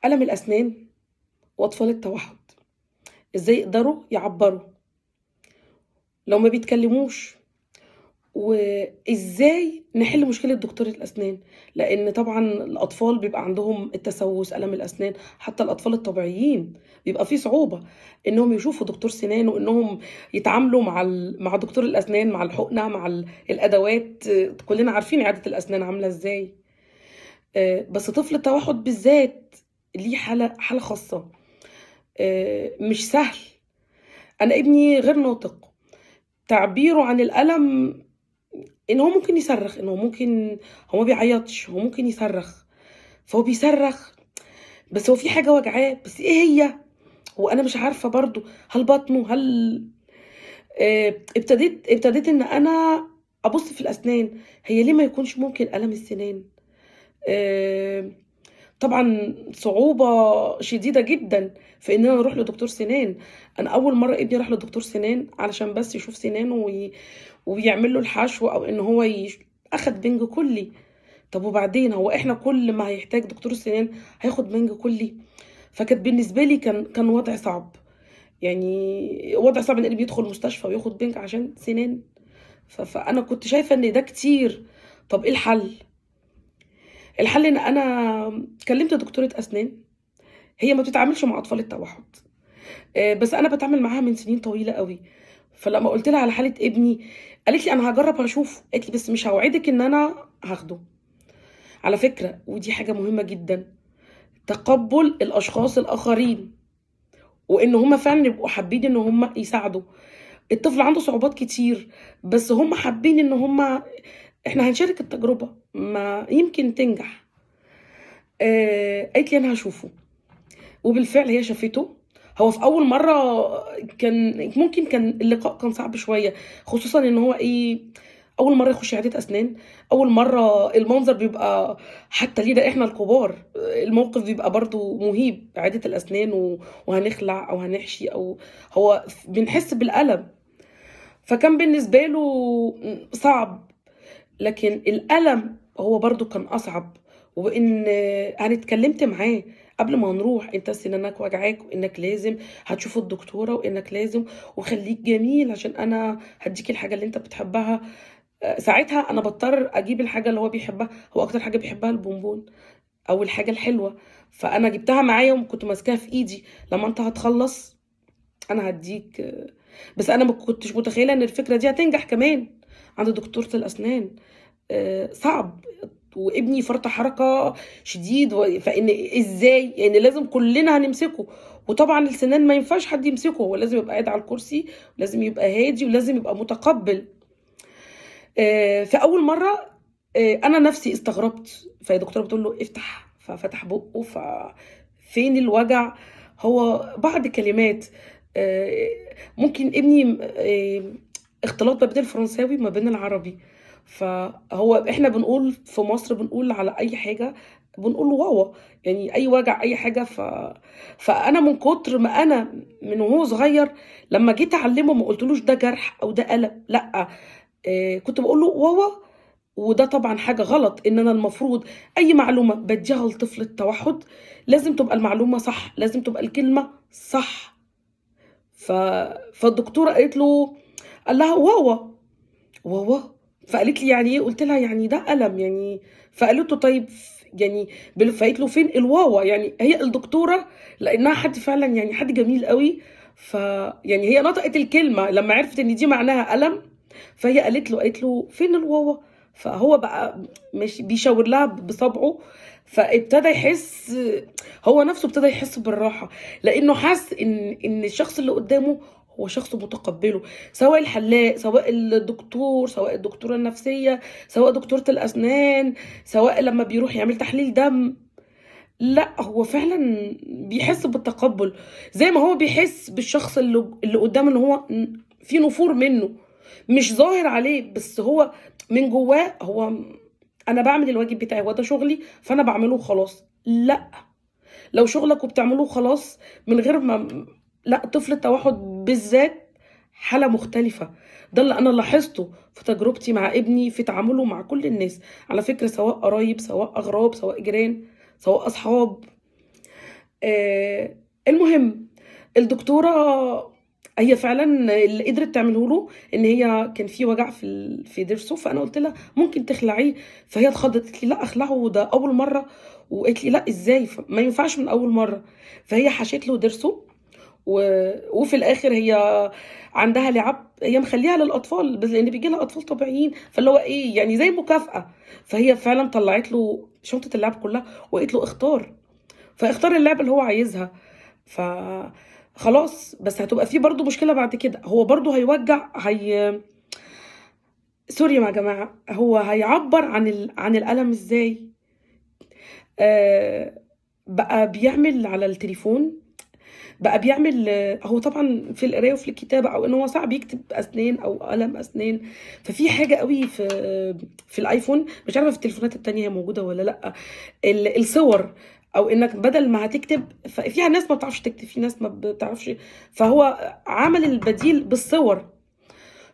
ألم الأسنان وأطفال التوحد، إزاي يقدروا يعبّروا لو ما بيتكلموش، وإزاي نحل مشكلة دكتور الأسنان، لإن طبعًا الأطفال بيبقى عندهم التسوس، ألم الأسنان، حتى الأطفال الطبيعيين بيبقى في صعوبة إنهم يشوفوا دكتور سنان، وإنهم يتعاملوا مع دكتور الأسنان، مع الحقنة، مع الأدوات، كلنا عارفين عيادة الأسنان عاملة إزاي. بس طفل التوحد بالذات ليه حالة خاصة، مش سهل. أنا ابني غير ناطق، تعبيره عن الألم إن هو ممكن يصرّخ، إن هو ما بيعيّطش، هو ممكن يصرّخ، فهو بيصرّخ، بس هو في حاجة واجعاه، بس إيه هي؟ وأنا مش عارفة برضه، هل بطنه، هل ابتديت إن أنا أبُص في الأسنان، هي ليه ما يكونش ممكن ألم السنان؟ آآ طبعًا صعوبة شديدة جدًا في إن أنا أروح لدكتور سنان. أنا أول مرّة ابني راح لدكتور سنان علشان بس يشوف سنانه ويعمل له الحشو، أو إن هو أخد بنج كلّي. طب وبعدين، هو إحنا كل ما هيحتاج دكتور السنان هياخد بنج كلّي؟ فكانت بالنسبة لي كان وضع صعب، يعني وضع صعب إن ابني يدخل مستشفى وياخد بنج عشان سنان. فأنا كنت شايفة إن ده كتير. طب إيه الحل؟ الحل إن أنا كلمت دكتورة أسنان، هي ما بتتعاملش مع أطفال التوحد، بس أنا باتعامل معاها من سنين طويلة أوي. فلمّا قُلت لها على حالة ابني، قالت لي: "أنا هاجرّب هاشوف." قالت لي: "بس مش هاوعدِك إن أنا هاخده." على فكرة ودي حاجة مهمة جدًا، تقبُّل الأشخاص الآخرين، وإن هُم فعلًا يبقوا حابين إن هُم يساعدوا. الطفل عنده صعوبات كتير، بس هُم حابين إن إحنا هنشارك التجربة، ما يمكن تنجح. قالت لي: "أنا هاشوفه." وبالفعل هي شافته. هو في أول مرّة كان اللقاء كان صعب شوية، خصوصًا إن هو إيه، أول مرّة يخش عيادة أسنان، أول مرّة المنظر بيبقى حتى لينا إحنا الكبار، الموقف بيبقى برضه مُهيب، عيادة الأسنان وهنخلع أو هنحشي، أو هو بنحس بالألم. فكان بالنسبة له صعب. لكن الألم هو برضه كان أصعب، وإن أنا اتكلمت معاه قبل ما نروح: أنت سنانك واجعاك، وإنك لازم هتشوف الدكتورة، وإنك لازم، وخلّيك جميل عشان أنا هادّيك الحاجة اللي أنت بتحبها. ساعتها أنا باضطر أجيب الحاجة اللي هو بيحبها، هو أكتر حاجة بيحبها البونبون أو الحاجة الحلوة، فأنا جبتها معايا وكنت ماسكاها في إيدي: لمّا أنت هتخلّص أنا هادّيك. بس أنا ما كنتش متخيلة إن الفكرة دي هتنجح كمان عند دكتورة الأسنان. صعب، وابني فرط حركة شديد، فإن إزاي، يعني لازم كلنا هنمسكه، وطبعًا السنان ما ينفعش حد يمسكه، هو لازم يبقى قاعد على الكرسي، ولازم يبقى هادي، ولازم يبقى متقبّل. فأول مرّة أنا نفسي استغربت، فالدكتورة بتقول له: "افتح." ففتح بُقّه، فين الوجع؟ هو بعض كلمات. آآ ممكن ابني اختلاط ما بين الفرنساوي وما بين العربي، فهو إحنا بنقول في مصر، بنقول على أي حاجة بنقول واوا، يعني أي وجع، أي حاجة. فأنا من كتر ما أنا من وهو صغير لمّا جيت أعلّمه ما قُلتلوش ده جرح أو ده ألم، لأ، كنت باقول له واوا. وده طبعًا حاجة غلط، إن أنا المفروض أي معلومة بادّيها لطفل التوحُّد لازم تبقى المعلومة صح، لازم تبقى الكلمة صح. ف فالدكتورة قالت له، قال لها: "واوا." "واوا؟" فقالت لي: "يعني إيه؟" قُلت لها: "يعني ده ألم يعني." فقالت له: "طيب يعني فقالت له: "فين الواوا؟" يعني هي الدكتورة لإنها حد فعلًا، يعني حد جميل أوي، يعني هي نطقت الكلمة لمّا عرفت إن دي معناها ألم، فهي قالت له: "فين الواوا؟" فهو بقى ماشي بيشاور لها بصابعه، فابتدى يحس، هو نفسه ابتدى يحس بالراحة، لإنه حَس إن الشخص اللي قدّامه هو شخص متقبّله، سواء الحلاق، سواء الدكتور، سواء الدكتورة النفسية، سواء دكتورة الأسنان، سواء لمّا بيروح يعمل تحليل دم. لأ، هو فعلًا بيحس بالتقبُّل، زي ما هو بيحس بالشخص اللي قدّامه إن هو في نفور منّه، مش ظاهر عليه، بس هو من جوّاه هو أنا باعمل الواجب بتاعي، هو ده شغلي فأنا باعمله وخلاص. لأ، لو شغلك وبتعمله وخلاص من غير ما لأ، طفل التوحُّد بالذات حالة مختلفة. ده اللي أنا لاحظته في تجربتي مع ابني في تعامله مع كل الناس، على فكرة، سواء قرايب، سواء أغراب، سواء جيران، سواء أصحاب. المهم الدكتورة هي فعلا اللي قدرت تعمله له ان هي كان في وجع في ضرسه، فانا قلت لها ممكن تخلعيه. فهي اتخضت قالت لي لا اخلعه ده اول مره، وقالت لي لا ازاي ما ينفعش من اول مره. فهي حشت له ضرسه و... وفي الاخر هي عندها لعب هي مخليها للاطفال بس لان بيجي لها اطفال طبيعيين، فاللي هو ايه يعني زي مكافاه. فهي فعلا طلعت له شنطه اللعب كلها وقالت له اختار، فاختار اللعبه اللي هو عايزها. ف خلاص بس هتبقى في برضه مشكله بعد كده، هو برضه هيوجع سوري يا جماعه، هو هيعبر عن الالم ازاي؟ آه... بقى بيعمل على التليفون، بقى بيعمل هو طبعا في القرايه وفي الكتابه او ان هو ساعات بيكتب اسنان او قلم اسنان. ففي حاجه قوي في الايفون، مش عارفه في التليفونات التانية هي موجوده ولا لا، الصور، او انك بدل ما هتكتب فيها ناس ما بتعرفش تكتب، في ناس ما بتعرفش، فهو عمل البديل بالصور.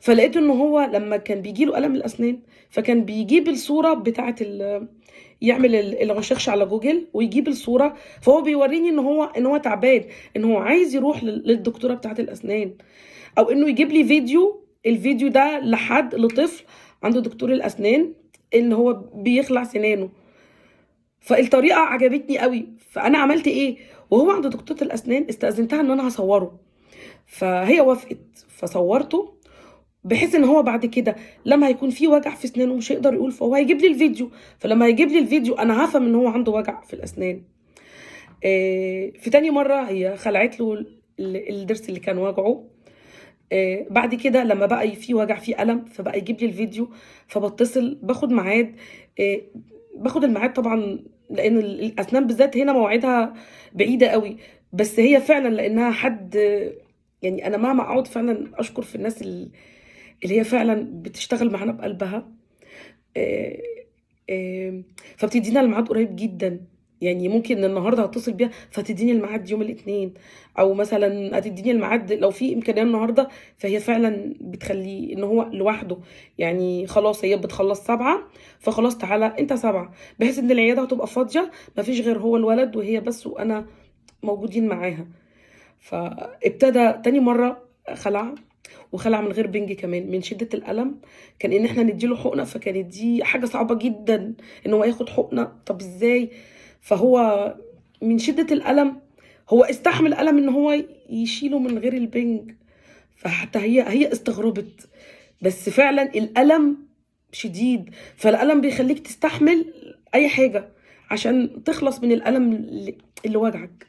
فلقيت ان هو لما كان بيجي له قلم الاسنان فكان بيجيب الصوره بتاعه يعمل الريسيرش على جوجل ويجيب الصوره، فهو بيوريني ان هو تعبان، ان هو عايز يروح للدكتوره بتاعه الاسنان، او انه يجيب لي الفيديو ده لطفل عنده دكتور الاسنان ان هو بيخلع سنانه. فالطريقه عجبتني قوي، فانا عملت ايه وهو عند دكتوره الاسنان استاذنتها ان انا هصوره، فهي وافقت فصورته، بحيث ان هو بعد كده لما هيكون في وجع في اسنانه مش هيقدر يقول فهو هيجيب لي الفيديو، فلما هيجيب لي الفيديو انا هفهم ان هو عنده وجع في الاسنان. في تاني مره هي خلعت له الضرس اللي كان وجعه. بعد كده لما بقى في وجع في ألم فبقى يجيب لي الفيديو، فبتصل باخد ميعاد. آه، باخد الميعاد طبعا لان الاسنان بالذات هنا مواعيدها بعيده قوي، بس هي فعلا لانها حد يعني انا مهما اقعد فعلا اشكر في الناس اللي هي فعلا بتشتغل معانا بقلبها. آه، فبتدينا الميعاد قريب جدا، يعني ممكن النهارده هتصل بيها فتديني الميعاد يوم الاثنين، او مثلا هتديني الميعاد لو في امكانيه النهارده، فهي فعلا بتخليه ان هو لوحده، يعني خلاص هي بتخلص 7 فخلاص تعالى انت 7، بحيث ان العياده هتبقى فاضيه مفيش غير هو الولد وهي بس وانا موجودين معاها. فابتدى تاني مرة خلع، وخلع من غير بنج كمان من شدة الألم. كان إن إحنا نديله حقنة، فكانت دي حاجة صعبة جدا إن هو ياخد حقنة، طب إزاي؟ فهو من شدة الألم هو استحمل ألم إن هو يشيله من غير البنج، فحتى هي استغربت، بس فعلا الألم شديد، فالألم بيخليك تستحمل أي حاجة عشان تخلص من الألم اللي وجعك.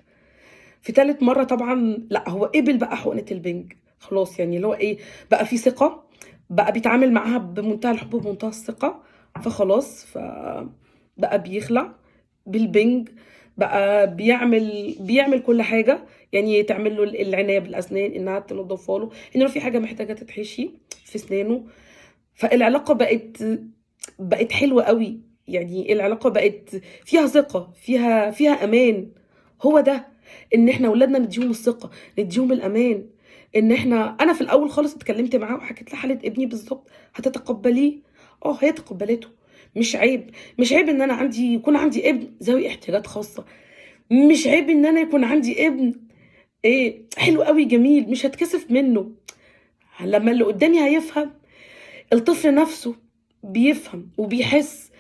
في تالت مرة طبعا لا هو قبل بقى حقنة البنج خلاص، يعني اللي هو ايه بقى في ثقة، بقى بيتعامل معاها بمنتهى الحب وبمنتهى الثقة، فخلاص بقى بيخلع بالبنج، بقى بيعمل كل حاجة، يعني تعمل له العناية بالأسنان، إنها تنضفها له، إن لو في حاجة محتاجة تتحشي في أسنانه. فالعلاقة بقت حلوة قوي، يعني العلاقة بقت فيها ثقة، فيها أمان. هو ده ان احنا اولادنا نديهم الثقة، نديهم الامان، ان انا في الاول خالص اتكلمت معاه وحكيت لها حالة ابني بالظبط، هتتقبليه؟ اه هي تقبلته، مش عيب، مش عيب ان انا يكون عندي ابن ذوي احتياجات خاصة، مش عيب ان انا يكون عندي ابن ايه حلو قوي جميل مش هتكسف منه. لما اللي قدامي هيفهم، الطفل نفسه بيفهم وبيحس،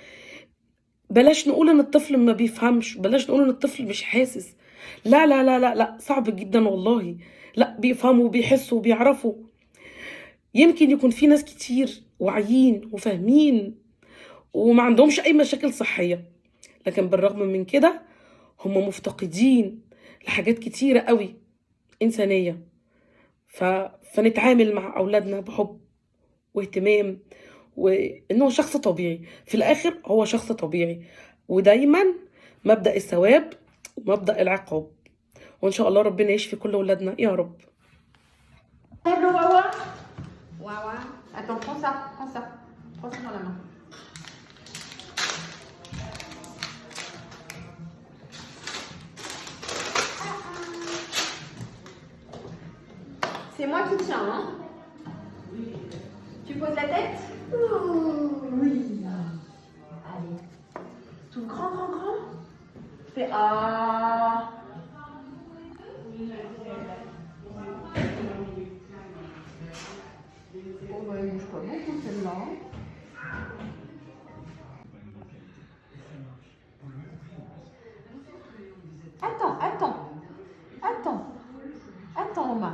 بلاش نقول ان الطفل ما بيفهمش، بلاش نقول ان الطفل مش حاسس، لا لا لا لا لا صعب جدا والله، لا بيفهموا وبيحسوا وبيعرفوا. يمكن يكون في ناس كتير واعيين وفاهمين وما عندهمش اي مشاكل صحية، لكن بالرغم من كده هم مفتقدين لحاجات كتيرة قوي إنسانية. فنتعامل مع أولادنا بحب واهتمام، وإنه شخص طبيعي في الآخر، هو شخص طبيعي، ودايما مبدأ الثواب ومبدأ العقاب، وإن شاء الله ربنا يشفي كل أولادنا يا رب. Lève le Wawa. Wawa. Attends, prends ça, prends ça. Prends ça dans la main. C'est moi qui tiens, hein. Tu poses la tête. Oui. Allez. Tout grand, grand, grand. Fais ah. Oh, bah, elle bouge pas beaucoup celle-là. Attends, Omar.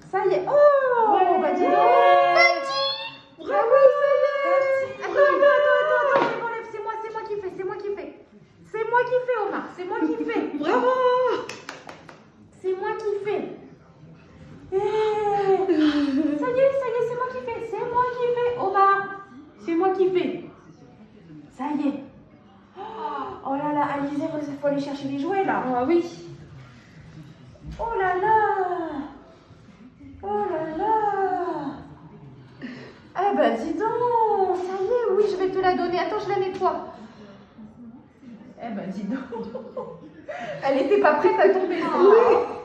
Ça y est. Oh, bah dis donc. Bravo, ça y est. Attends, je m'enlève. C'est moi qui fais. C'est moi qui fais, Omar. C'est moi qui fais. Bravo. C'est moi qui fais. Ça y est, c'est moi qui fais. C'est moi qui fais, Omar. C'est moi qui fais. Ça y est. Oh là là, Alizé, il faut aller chercher les jouets là. Ah oui. Oh là là. Oh là là. Eh ben dis donc, ça y est, oui, je vais te la donner. Attends, je la nettoie. Eh ben dis donc. Elle était pas prête à tomber. Oui.